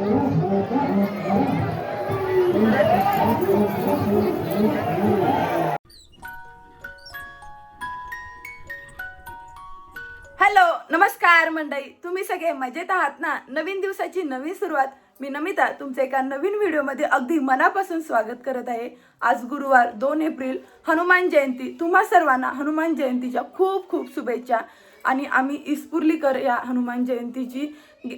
Hello नमस्कार मंडळी, तुम्ही सगळे मजेत आहात ना? नवीन दिवसाची नवीन सुरुवात. मी नमिता तुमचे एका नवीन व्हिडिओमध्ये अगदी मनापासून स्वागत करत आहे. आज गुरुवार 2 एप्रिल हनुमान जयंती. तुम्हा सर्वांना हनुमान जयंतीच्या खूप खूप शुभेच्छा. आणि आम्ही इस्पुर्लीकर या हनुमान जयंतीची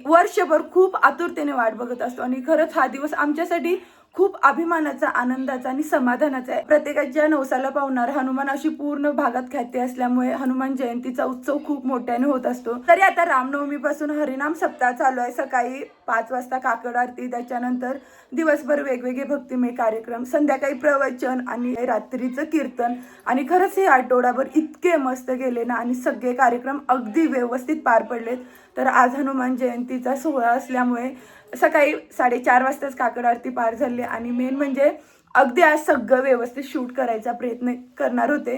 वर्षभर खूप आतुरतेने वाट बघत असतो आणि खरंच हा दिवस आमच्यासाठी खूप अभिमानाचा, आनंदाचा आणि समाधानाचा आहे. प्रत्येकाच्या नवसाला पावणार हनुमान अशी पूर्ण भागात ख्याती असल्यामुळे हनुमान जयंतीचा उत्सव खूप मोठ्याने होत असतो. तरी आता रामनवमी पासून हरिनाम सप्ताह चालू आहे. सकाळी 5 वाजता काकड आरती, त्याच्यानंतर दिवसभर वेगवेगळे भक्तिमय कार्यक्रम, संध्याकाळी प्रवचन आणि रात्रीचं कीर्तन. आणि खरंच हे आठवडाभर इतके मस्त गेले ना, आणि सगळे कार्यक्रम अगदी व्यवस्थित पार पडलेत. तर आज हनुमान जयंतीचा सोहळा असल्यामुळे सकाळी 4:30 वाजताच काकड आरती पार झाली. आणि मेन म्हणजे अगदी आज सगळं व्यवस्थित शूट करायचा प्रयत्न करणार होते,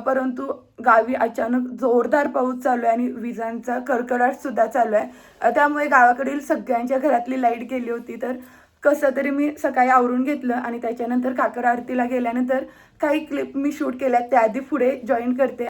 परंतु गावी अचानक जोरदार पाऊस चालू आहे आणि विजांचा कडकडाट सुद्धा चालू आहे. त्यामुळे गावाकडील सगळ्यांच्या घरातली लाईट गेली होती. तर कसं तरी मी सकाळी आवरून घेतलं आणि त्याच्यानंतर काकड आरतीला गेल्यानंतर काही क्लिप मी शूट केल्या, त्या आधी पुढे जॉईन करते.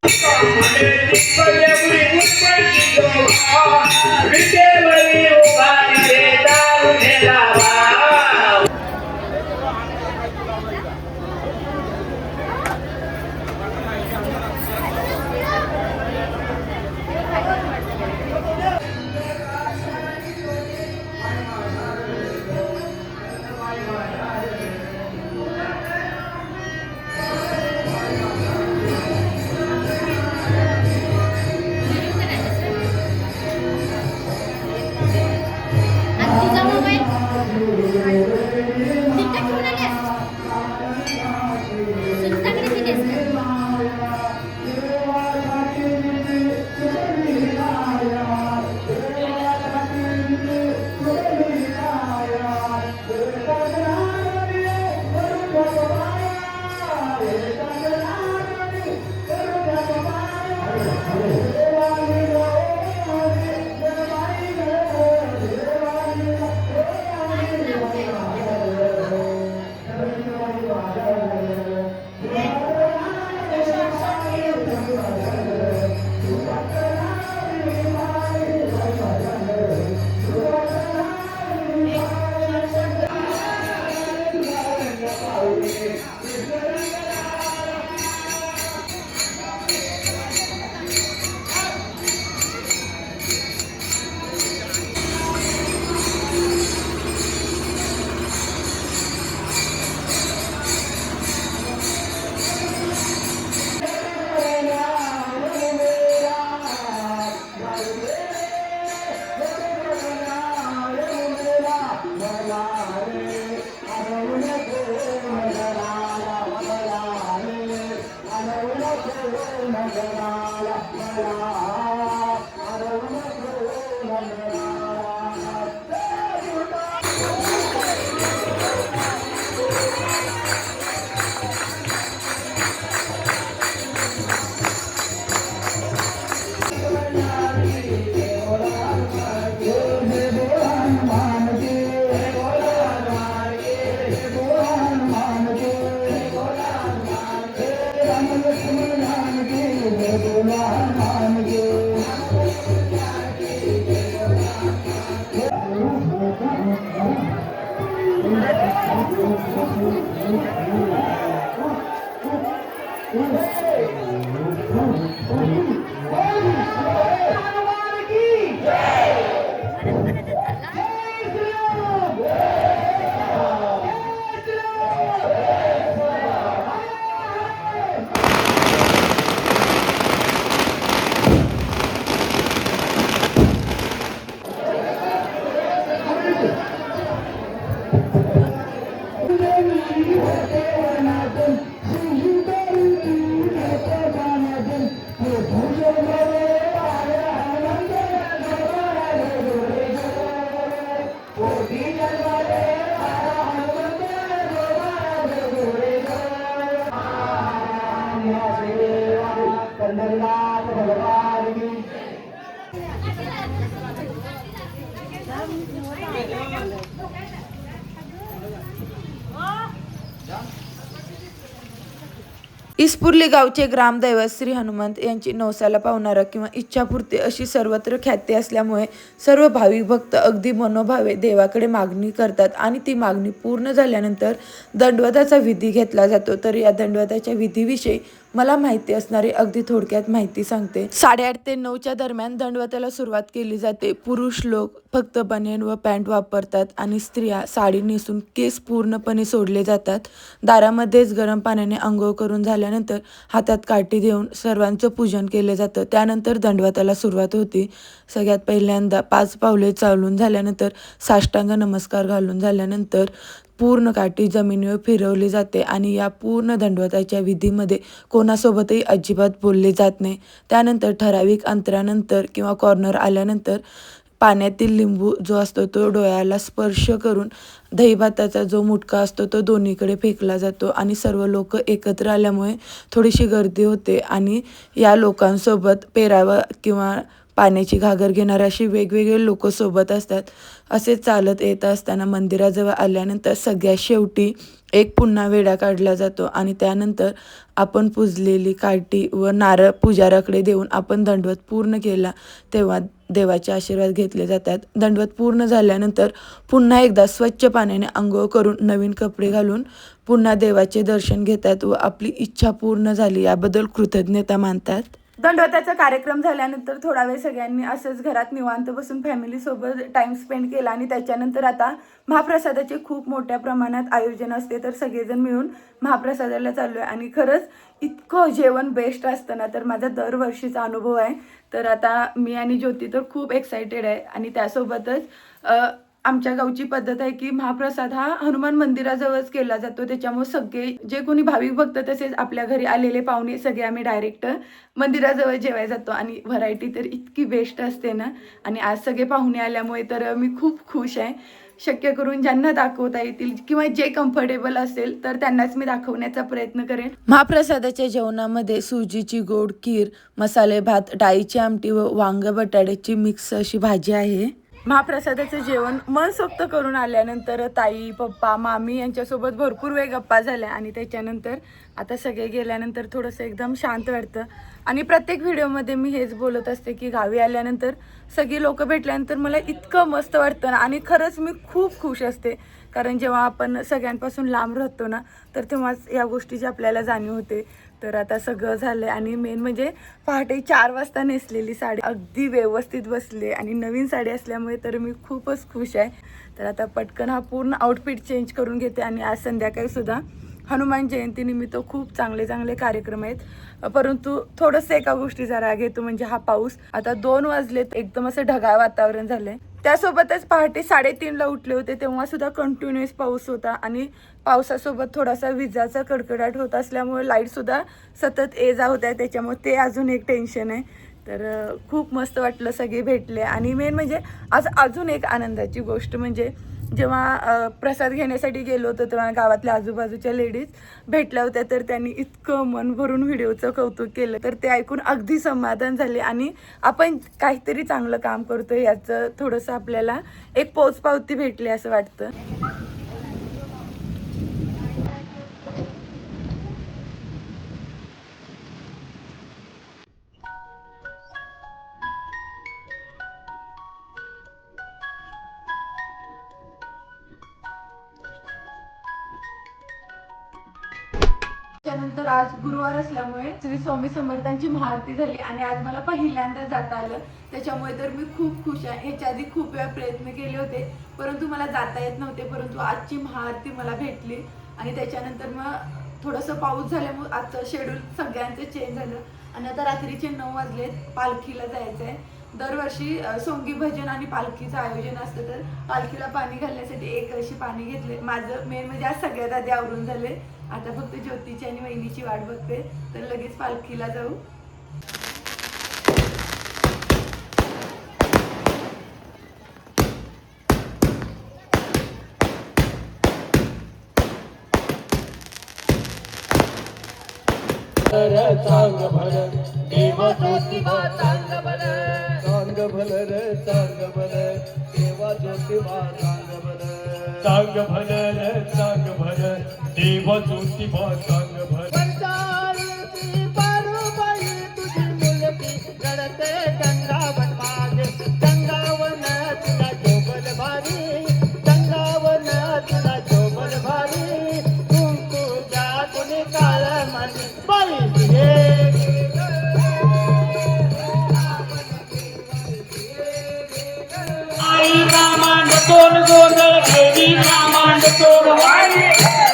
इस्पुर्ली गावचे ग्रामदैवत श्री हनुमंत यांची नवसाला पावणारा किंवा इच्छापूर्ती अशी सर्वत्र ख्याती असल्यामुळे सर्व भाविक भक्त अगदी मनोभावे देवाकडे मागणी करतात आणि ती मागणी पूर्ण झाल्यानंतर दंडवताचा विधी घेतला जातो. तर या दंडवताच्या विधीविषयी मला माहिती असणारी अगदी थोडक्यात माहिती सांगते. 8:30 ते 9च्या दरम्यान दंडवताला सुरुवात केली जाते. पुरुष लोक फक्त बनियन व पॅन्ट वापरतात आणि स्त्रिया साडी नेसून केस पूर्णपणे सोडले जातात. दारामध्येच गरम पाण्याने आंघोळ करून झाल्यानंतर हातात काठी देऊन सर्वांचं पूजन केले जातं. त्यानंतर दंडवताला सुरुवात होती. सगळ्यात पहिल्यांदा 5 पावले चालून झाल्यानंतर साष्टांग नमस्कार घालून झाल्यानंतर पूर्ण काठी जमिनीवर फिरवली जाते आणि या पूर्ण दंडवताच्या विधीमध्ये कोणासोबतही अजिबात बोलले जात नाही. त्यानंतर ठराविक अंतरानंतर किंवा कॉर्नर आल्यानंतर पाण्यातील लिंबू जो असतो तो डोळ्याला स्पर्श करून दहीभाताचा जो मुटका असतो तो दोन्हीकडे फेकला जातो आणि सर्व लोक एकत्र आल्यामुळे थोडीशी गर्दी होते आणि या लोकांसोबत पेरावा किंवा पाण्याची घागर घेणारे अशी वेगवेगळे लोक सोबत असतात. असे चालत येत असताना मंदिराजवळ आल्यानंतर सगळ्यात शेवटी एक पुन्हा वेढा काढला जातो आणि त्यानंतर आपण पुजलेली काठी व नारळ पुजाराकडे देऊन आपण दंडवत पूर्ण केला तेव्हा देवाचे आशीर्वाद घेतले जातात. दंडवत पूर्ण झाल्यानंतर पुन्हा एकदा स्वच्छ पाण्याने आंघोळ करून नवीन कपडे घालून पुन्हा देवाचे दर्शन घेतात व आपली इच्छा पूर्ण झाली याबद्दल कृतज्ञता मानतात. दंडवताचा कार्यक्रम झाल्यानंतर थोडा वेळ सगळ्यांनी असंच घरात निवांत बसून फॅमिलीसोबत टाइम स्पेंड केला आणि त्याच्यानंतर आता महाप्रसादाचे खूप मोठ्या प्रमाणात आयोजन असते. तर सगळेजण मिळून महाप्रसादाला चाललो आहे आणि खरंच इतकं जेवण बेस्ट असतं ना, तर माझा दरवर्षीचा अनुभव आहे. तर आता मी आणि ज्योती तर खूप एक्सायटेड आहे आणि त्यासोबतच आमच्या गावची पद्धत आहे की महाप्रसाद हा हनुमान मंदिराजवळच केला जातो. त्याच्यामुळे सगळे जे कोणी भाविक भक्त तसेच आपल्या घरी आलेले पाहुणे सगळे आम्ही डायरेक्ट मंदिराजवळ जेवायला जातो आणि व्हरायटी तर इतकी बेस्ट असते ना. आणि आज सगळे पाहुणे आल्यामुळे तर मी खूप खुश आहे. शक्य करून ज्यांना दाखवता येतील किंवा जे कम्फर्टेबल असेल तर त्यांनाच मी दाखवण्याचा प्रयत्न करेन. महाप्रसादाच्या जेवणामध्ये सुजीची गोड खीर, मसाले भात, डाळीची आमटी व वांग बटाट्याची मिक्स अशी भाजी आहे. महाप्रसादाचं जेवण मनसोक्त करून आल्यानंतर ताई, पप्पा, मामी यांच्यासोबत भरपूर वेळ गप्पा झाल्या आणि त्याच्यानंतर आता सगळे गेल्यानंतर थोडंसं एकदम शांत वाटतं. आणि प्रत्येक व्हिडिओमध्ये मी हेच बोलत असते की गावी आल्यानंतर सगळी लोक भेटल्यानंतर मला इतकं मस्त वाटतं ना आणि खरंच मी खूप खुश असते. कारण जेव्हा आपण सगळ्यांपासून लांब राहतो ना तर तेव्हाच या गोष्टीची आपल्याला जाणीव होते. तर आता सगळं झालं आणि मेन म्हणजे पहाटे 4 वाजता नेसलेली साडी अगदी व्यवस्थित बसले आणि नवीन साडी असल्यामुळे तर मी खूपच खुश आहे. तर आता पटकन हा पूर्ण आउटफिट चेंज करून घेते आणि आज संध्याकाळी सुद्धा हनुमान जयंतीनिमित्त खूप चांगले कार्यक्रम आहेत. परंतु थोडंसं एका गोष्टीचा राग येतो म्हणजे हा पाऊस. आता 2 वाजलेत, एकदम असं ढगाळ वातावरण झालंय. त्यासोबतच पहाटे 3:30ला उठले होते तेव्हा सुद्धा कंटिन्युअस पाऊस होता आणि पावसासोबत थोडासा विजाचा कडकडाट होत असल्यामुळे लाईट सुद्धा सतत ये जा होत आहे. त्याच्यामुळे ते अजून एक टेन्शन आहे. तर खूप मस्त वाटलं, सगळे भेटले. आणि मेन म्हणजे आज अजून एक आनंदाची गोष्ट म्हणजे जेव्हा प्रसाद घेण्यासाठी गेलो होतो तेव्हा गावातल्या आजूबाजूच्या लेडीज भेटल्या होत्या. तर त्यांनी इतकं मन भरून व्हिडिओचं कौतुक केलं तर ते ऐकून अगदी समाधान झाले आणि आपण काहीतरी चांगलं काम करतोय याचं थोडंसं आपल्याला एक पोचपावती भेटली असं वाटतं. त्यानंतर आज गुरुवार असल्यामुळे श्री स्वामी समर्थांची महाआरती झाली आणि आज मला पहिल्यांदा जाता आलं. त्याच्यामुळे तर मी खूप खुश आहे. ह्याच्या आधी खूप वेळा प्रयत्न केले होते परंतु मला जाता येत नव्हते. परंतु आजची महाआरती मला भेटली आणि त्याच्यानंतर मग थोडंसं पाऊस झाल्यामुळे आजचं शेड्यूल सगळ्यांचं चेंज झालं आणि आता रात्रीचे 9 वाजलेत. पालखीला जायचं आहे. दरवर्षी सोंगी भजन आणि पालखीचं आयोजन असतं. तर पालखीला पाणी घालण्यासाठी एक कळशी पाणी घेतले. माझं मेन म्हणजे आज सगळ्यात आधी आवरून झाले. आता फक्त ज्योतीची आणि वहिनीची वाट बघते तर लगेच पालखीला जाऊ. चांग भल देवा ज्योतिबा चांग भल, चांग भल रे चांग भल देवा ज्योतिबा चांग भल, चांग भल रे चांग भल देवा ज्योतिबा चांग भल. मांडतोन गोंधळ देवीचा मांडतो भवानी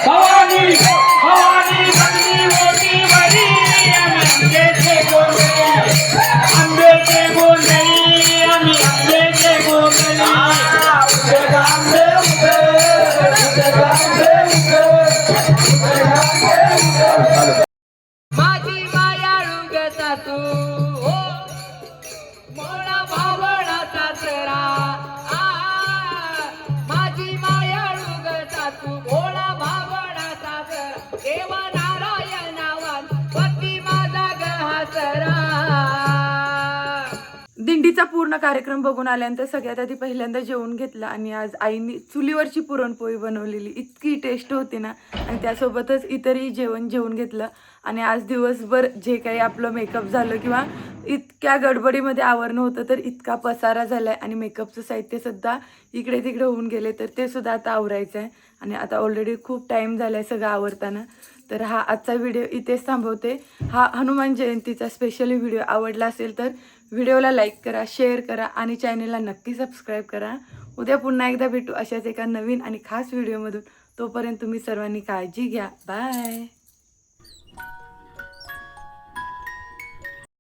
भवानी भवानी भगनी मोठी बरी आम्ही आंब्याचे गोंधळी आंब्याचे गोंधळी आम्ही आंब्याचे गोंधळी आंबे उभे माझी मायाळू ग सासू हो मोळा भावडाचा चरा माझी मायाळू ग सासू मोळा भावडाचा चरा देवा नारायणावान पती माझा ग हसरा. दिंडीचा पूर्ण कार्यक्रम बघून आल्यानंतर सगळ्यात आधी पहिल्यांदा जेवून घेतलं आणि आज आईने चुलीवरची पुरणपोळी बनवलेली इतकी टेस्ट होती ना आणि त्यासोबतच इतरही जेवून घेतलं. आणि आज दिवसभर जे काही आपलं मेकअप झालं किंवा इतक्या गडबडीमध्ये आवरणं होतं तर इतका पसारा झाला आहे आणि मेकअपचं साहित्यसुद्धा इकडे तिकडे होऊन गेले तर ते सुद्धा आता आवरायचं आहे. आणि आता ऑलरेडी खूप टाईम झाला आहे सगळं आवरताना. तर हा आजचा व्हिडिओ इथेच थांबवते. हा हनुमान जयंतीचा स्पेशली व्हिडिओ आवडला असेल तर व्हिडिओला लाईक करा, शेअर करा आणि चॅनेलला नक्की सबस्क्राईब करा. उद्या पुन्हा एकदा भेटू अशाच एका नवीन आणि खास व्हिडिओमधून. तोपर्यंत तुम्ही सर्वांनी काळजी घ्या. बाय.